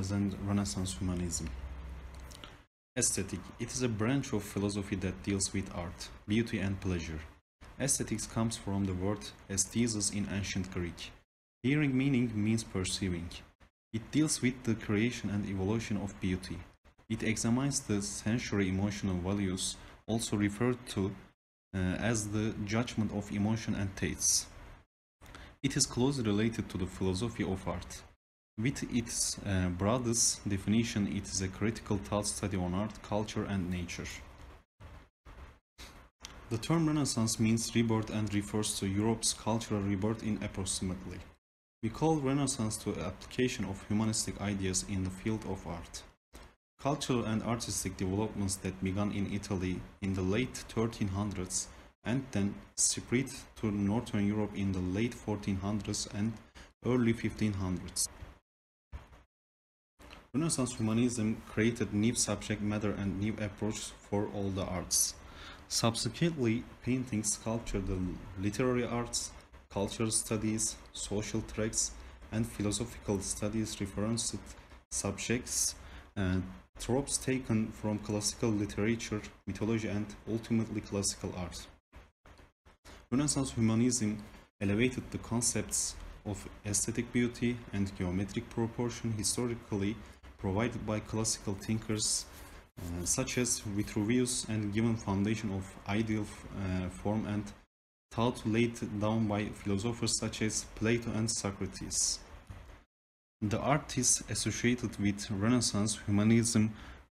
present Renaissance humanism. Aesthetic. It is a branch of philosophy that deals with art, beauty and pleasure. Aesthetics comes from the word aesthesis in ancient Greek. Hearing meaning means perceiving. It deals with the creation and evolution of beauty. It examines the sensory emotional values, also referred to as the judgment of emotion and tastes. It is closely related to the philosophy of art. With its broadest definition, it is a critical thought study on art, culture, and nature. The term Renaissance means rebirth and refers to Europe's cultural rebirth in approximately. We call Renaissance to application of humanistic ideas in the field of art. Cultural and artistic developments that began in Italy in the late 1300s and then spread to Northern Europe in the late 1400s and early 1500s. Renaissance humanism created new subject matter and new approach for all the arts. Subsequently, painting, sculpture, the literary arts, cultural studies, social tracts, and philosophical studies referenced subjects and tropes taken from classical literature, mythology, and ultimately classical art. Renaissance humanism elevated the concepts of aesthetic beauty and geometric proportion historically provided by classical thinkers such as Vitruvius and given foundation of ideal form and thought laid down by philosophers such as Plato and Socrates. The artists associated with Renaissance humanism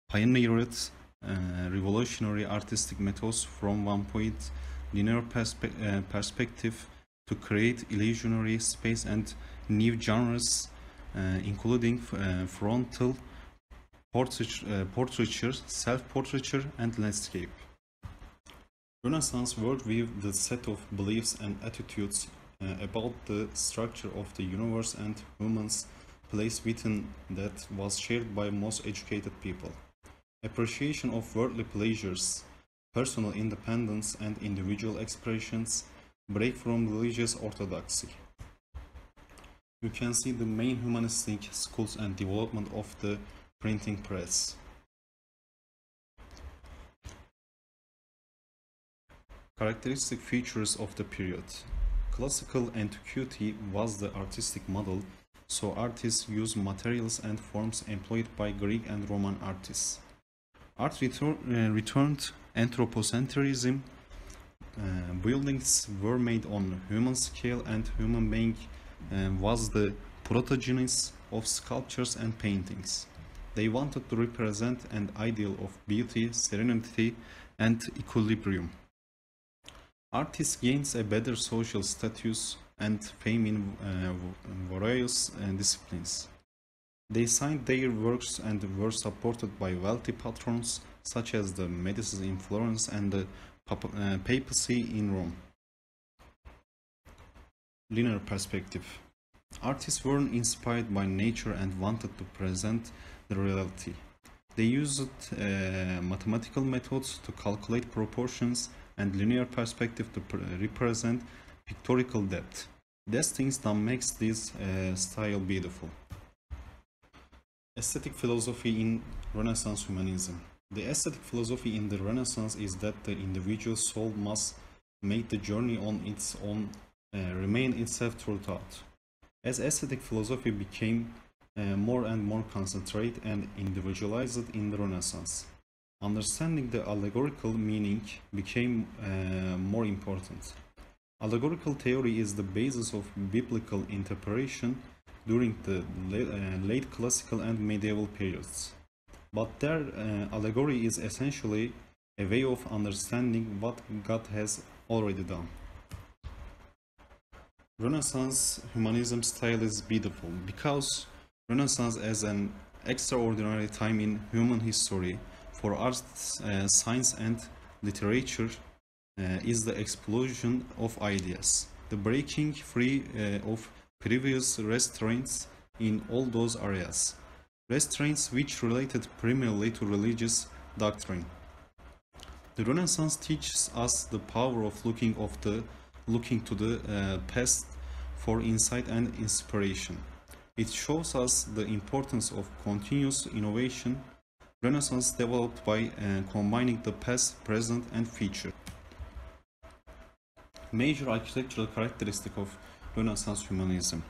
pioneered revolutionary artistic methods from one point linear perspective to create illusionary space and new genres including frontal portraiture, self-portraiture, and landscape. Renaissance worldview the set of beliefs and attitudes about the structure of the universe and human's place within that was shared by most educated people. Appreciation of worldly pleasures, personal independence, and individual expressions break from religious orthodoxy. You can see the main humanistic schools and development of the printing press. Characteristic features of the period. Classical antiquity was the artistic model, so artists used materials and forms employed by Greek and Roman artists. Art returned anthropocentrism. Buildings were made on human scale and human being was the protagonist of sculptures and paintings. They wanted to represent an ideal of beauty, serenity, and equilibrium. Artists gained a better social status and fame in various disciplines. They signed their works and were supported by wealthy patrons such as the Medici in Florence and the papacy in Rome. Linear perspective. Artists were inspired by nature and wanted to present the reality. They used mathematical methods to calculate proportions and linear perspective to represent pictorial depth. These things that makes this style beautiful. Aesthetic philosophy in Renaissance humanism. The aesthetic philosophy in the Renaissance is that the individual soul must make the journey on its own, remain itself through thought. As aesthetic philosophy became more and more concentrated and individualized in the Renaissance, understanding the allegorical meaning became more important. Allegorical theory is the basis of biblical interpretation during the late classical and medieval periods. But their allegory is essentially a way of understanding what God has already done. Renaissance humanism style is beautiful because Renaissance as an extraordinary time in human history for arts, science and literature is the explosion of ideas, the breaking free of previous restraints in all those areas, restraints which related primarily to religious doctrine. The Renaissance teaches us the power of looking to the past for insight and inspiration. It shows us the importance of continuous innovation. Renaissance developed by combining the past, present, and future. Major architectural characteristic of Renaissance humanism.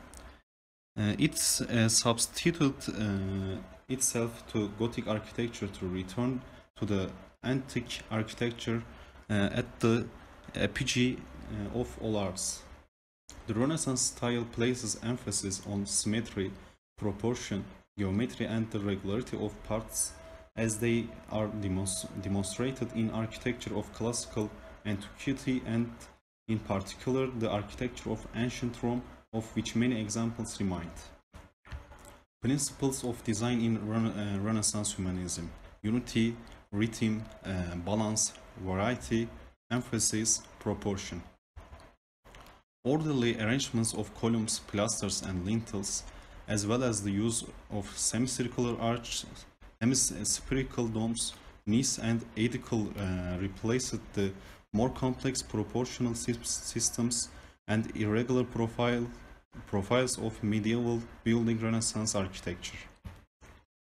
It substituted itself to Gothic architecture to return to the antique architecture at the apogee of all arts. The Renaissance style places emphasis on symmetry, proportion, geometry, and the regularity of parts as they are demonstrated in architecture of classical antiquity and in particular the architecture of ancient Rome, of which many examples remain. Principles of design in Renaissance humanism: unity, rhythm, balance, variety, emphasis, proportion. Orderly arrangements of columns, pilasters, and lintels, as well as the use of semicircular arches, hemispherical domes, niches, and aedicle replaced the more complex proportional systems and irregular profiles of medieval building Renaissance architecture.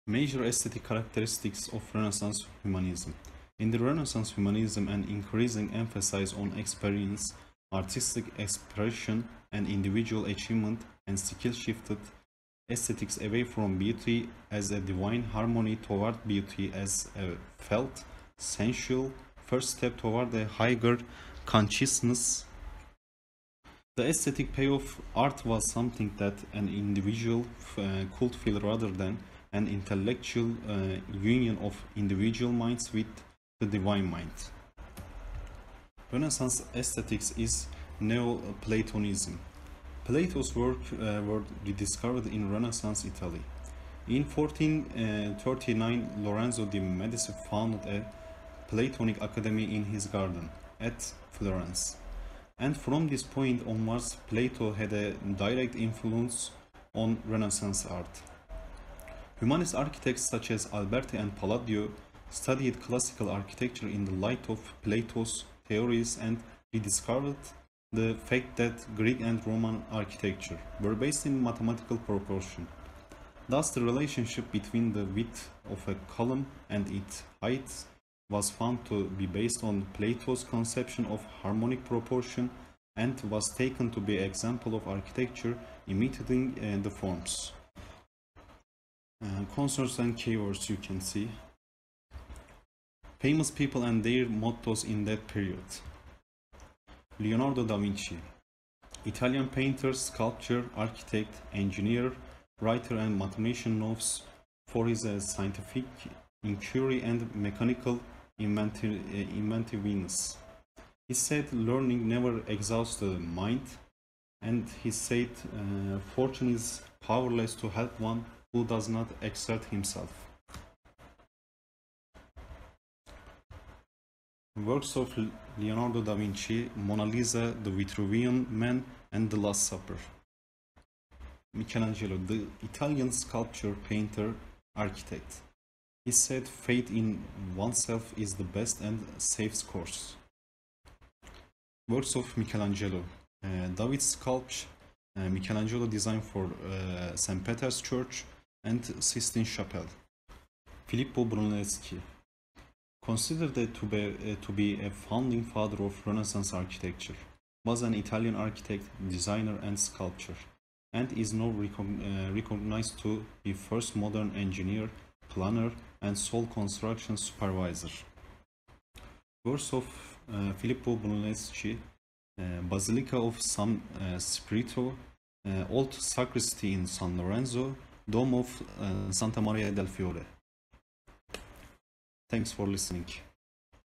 Major aesthetic characteristics of Renaissance humanism. In the Renaissance humanism, an increasing emphasis on experience, artistic expression, and individual achievement and skill shifted aesthetics away from beauty as a divine harmony toward beauty as a felt, sensual first step toward a higher consciousness. The aesthetic payoff art was something that an individual could feel rather than an intellectual union of individual minds with the divine mind. Renaissance aesthetics is Neoplatonism. Plato's work were rediscovered in Renaissance Italy. In 1439, Lorenzo de Medici founded a Platonic academy in his garden at Florence. And from this point onwards, Plato had a direct influence on Renaissance art. Humanist architects such as Alberti and Palladio studied classical architecture in the light of Plato's theories and rediscovered the fact that Greek and Roman architecture were based in mathematical proportion. Thus, the relationship between the width of a column and its height was found to be based on Plato's conception of harmonic proportion and was taken to be an example of architecture imitating the forms. Concerns and keywords you can see. Famous people and their mottos in that period. Leonardo da Vinci, Italian painter, sculptor, architect, engineer, writer and mathematician, known for his scientific inquiry and mechanical inventiveness. He said learning never exhausts the mind, and he said fortune is powerless to help one who does not exert himself. Works of Leonardo da Vinci: Mona Lisa, The Vitruvian Man, and The Last Supper. Michelangelo, the Italian sculptor, painter, architect. He said faith in oneself is the best and safest course. Works of Michelangelo: David's sculpture, Michelangelo designed for St. Peter's Church and Sistine Chapel. Filippo Brunelleschi, considered to be a founding father of Renaissance architecture, was an Italian architect, designer, and sculptor, and is now recognized to be first modern engineer, planner, and sole construction supervisor. Works of Filippo Brunelleschi: Basilica of San Spirito, Old Sacristy in San Lorenzo, Dome of Santa Maria del Fiore. Thanks for listening.